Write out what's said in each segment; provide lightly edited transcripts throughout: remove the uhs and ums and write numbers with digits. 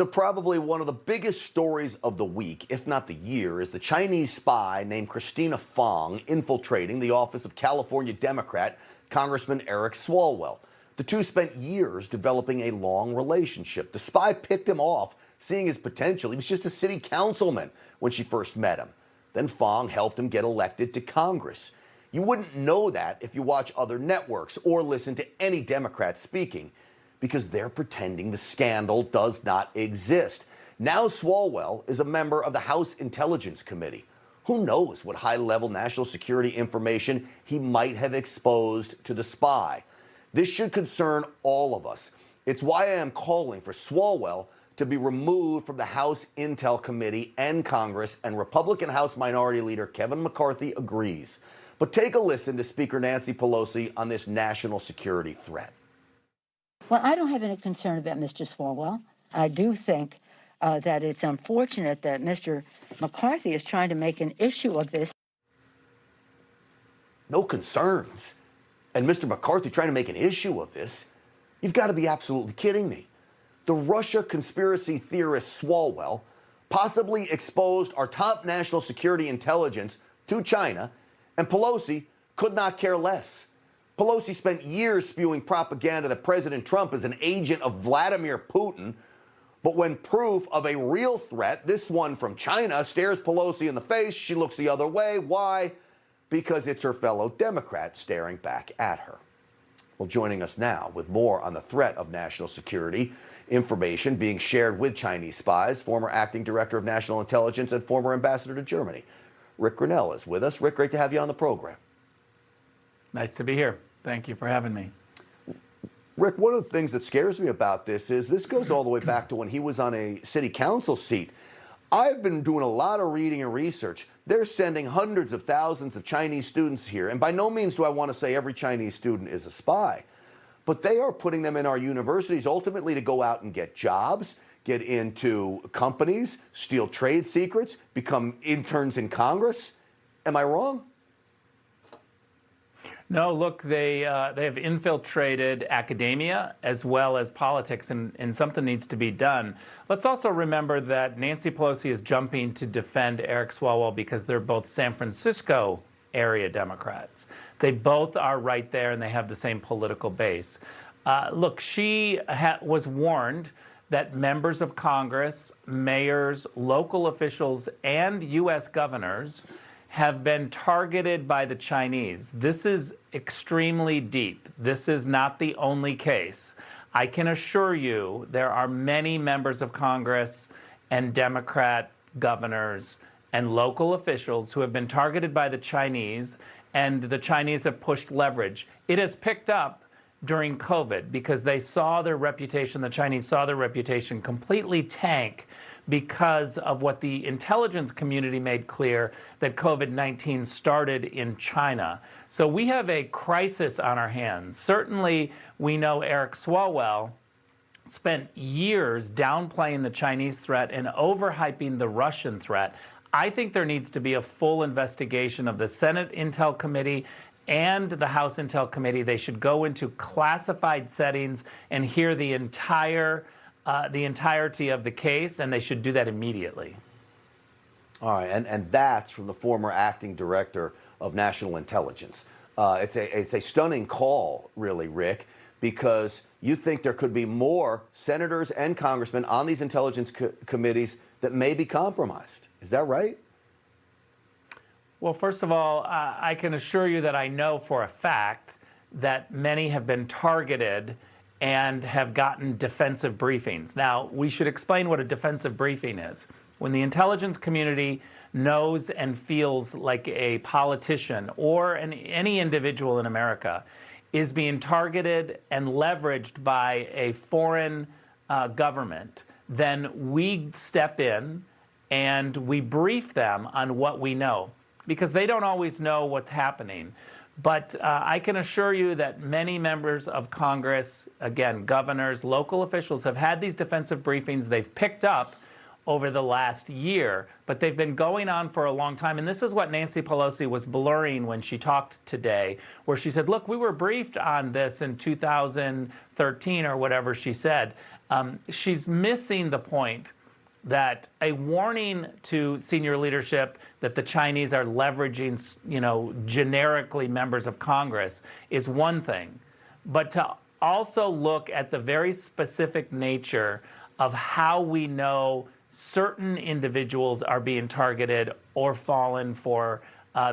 So probably one of the biggest stories of the week, if not the year, is the Chinese spy named Christina Fong infiltrating the office of California Democrat Congressman Eric Swalwell. The two spent years developing a long relationship. The spy picked him off, seeing his potential. He was just a city councilman when she first met him. Then Fong helped him get elected to Congress. You wouldn't know that if you watch other networks or listen to any Democrats speaking, because they're pretending the scandal does not exist. Now Swalwell is a member of the House Intelligence Committee. Who knows what high-level national security information he might have exposed to the spy? This should concern all of us. It's why I am calling for Swalwell to be removed from the House Intel Committee and Congress, and Republican House Minority Leader Kevin McCarthy agrees. But take a listen to Speaker Nancy Pelosi on this national security threat. Well, I don't have any concern about Mr. Swalwell. I do think that it's unfortunate that Mr. McCarthy is trying to make an issue of this. No concerns. And Mr. McCarthy trying to make an issue of this? You've got to be absolutely kidding me. The Russia conspiracy theorist Swalwell possibly exposed our top national security intelligence to China, and Pelosi could not care less. Pelosi spent years spewing propaganda that President Trump is an agent of Vladimir Putin, but when proof of a real threat, this one from China, stares Pelosi in the face, she looks the other way. Why? Because it's her fellow Democrat staring back at her. Well, joining us now with more on the threat of national security information being shared with Chinese spies, former acting director of national intelligence and former ambassador to Germany, Rick Grenell is with us. Rick, great to have you on the program. Nice to be here. Thank you for having me. Rick, one of the things that scares me about this is this goes all the way back to when he was on a city council seat. I've been doing a lot of reading and research. They're sending hundreds of thousands of Chinese students here. And by no means do I want to say every Chinese student is a spy. But they are putting them in our universities ultimately to go out and get jobs, get into companies, steal trade secrets, become interns in Congress. Am I wrong? No, look, they have infiltrated academia as well as politics, and something needs to be done. Let's also remember that Nancy Pelosi is jumping to defend Eric Swalwell because they're both San Francisco area Democrats. They both are right there, and they have the same political base. Look, she was warned that members of Congress, mayors, local officials, and U.S. governors have been targeted by the Chinese. This is extremely deep. This is not the only case. I can assure you there are many members of Congress and Democrat governors and local officials who have been targeted by the Chinese, and the Chinese have pushed leverage. It has picked up during COVID because they saw their reputation, the Chinese saw their reputation completely tank because of what the intelligence community made clear, that COVID-19 started in China. So we have a crisis on our hands. Certainly, we know Eric Swalwell spent years downplaying the Chinese threat and overhyping the Russian threat. I think there needs to be a full investigation of the Senate Intel Committee and the House Intel Committee. They should go into classified settings and hear the entirety of the case, and they should do that immediately. All right, and that's from the former acting director of national intelligence. It's a stunning call, really, Rick, because you think there could be more senators and congressmen on these intelligence committees that may be compromised. Is that right? Well, first of all, I can assure you that I know for a fact that many have been targeted and have gotten defensive briefings. Now, we should explain what a defensive briefing is. When the intelligence community knows and feels like a politician or any individual in America is being targeted and leveraged by a foreign government, then we step in and we brief them on what we know, because they don't always know what's happening. But I can assure you that many members of Congress, again, governors, local officials, have had these defensive briefings they've picked up over the last year, but they've been going on for a long time. And this is what Nancy Pelosi was blurring when she talked today, where she said, look, we were briefed on this in 2013 or whatever she said. she's missing the point that a warning to senior leadership that the Chinese are leveraging, generically members of Congress is one thing, but to also look at the very specific nature of how we know certain individuals are being targeted or fallen for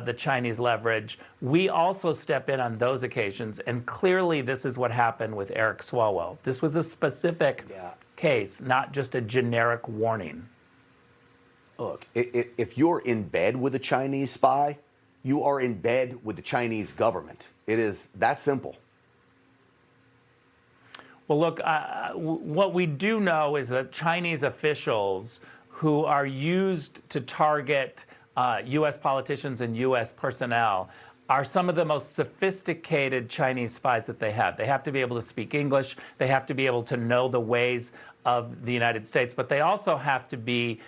the Chinese leverage. We also step in on those occasions, and clearly this is what happened with Eric Swalwell. This was a specific case, not just a generic warning. Look, if you're in bed with a Chinese spy, you are in bed with the Chinese government. It is that simple. Well, look, what we do know is that Chinese officials who are used to target U.S. politicians and U.S. personnel are some of the most sophisticated Chinese spies that they have. They have to be able to speak English. They have to be able to know the ways of the United States, but they also have to be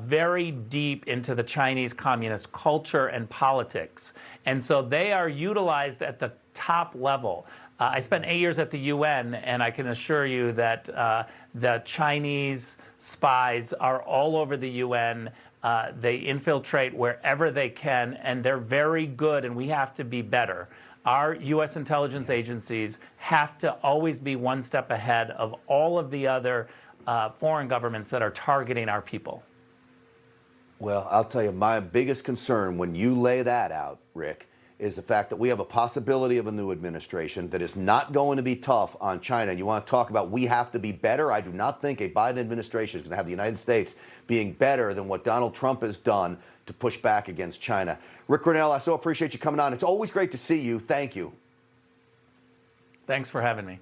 very deep into the Chinese communist culture and politics. And so they are utilized at the top level. I spent 8 years at the UN, and I can assure you that the Chinese spies are all over the UN. They infiltrate wherever they can, and they're very good, and we have to be better. Our U.S. intelligence agencies have to always be one step ahead of all of the other foreign governments that are targeting our people. Well, I'll tell you, my biggest concern when you lay that out, Rick, is the fact that we have a possibility of a new administration that is not going to be tough on China. And you want to talk about we have to be better? I do not think a Biden administration is going to have the United States being better than what Donald Trump has done to push back against China. Rick Grenell, I so appreciate you coming on. It's always great to see you. Thank you. Thanks for having me.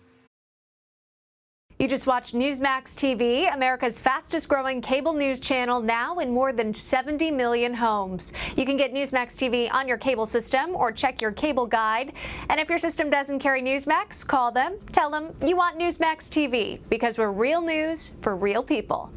You just watched Newsmax TV, America's fastest growing cable news channel, now in more than 70 million homes. You can get Newsmax TV on your cable system or check your cable guide. And if your system doesn't carry Newsmax, call them, tell them you want Newsmax TV, because we're real news for real people.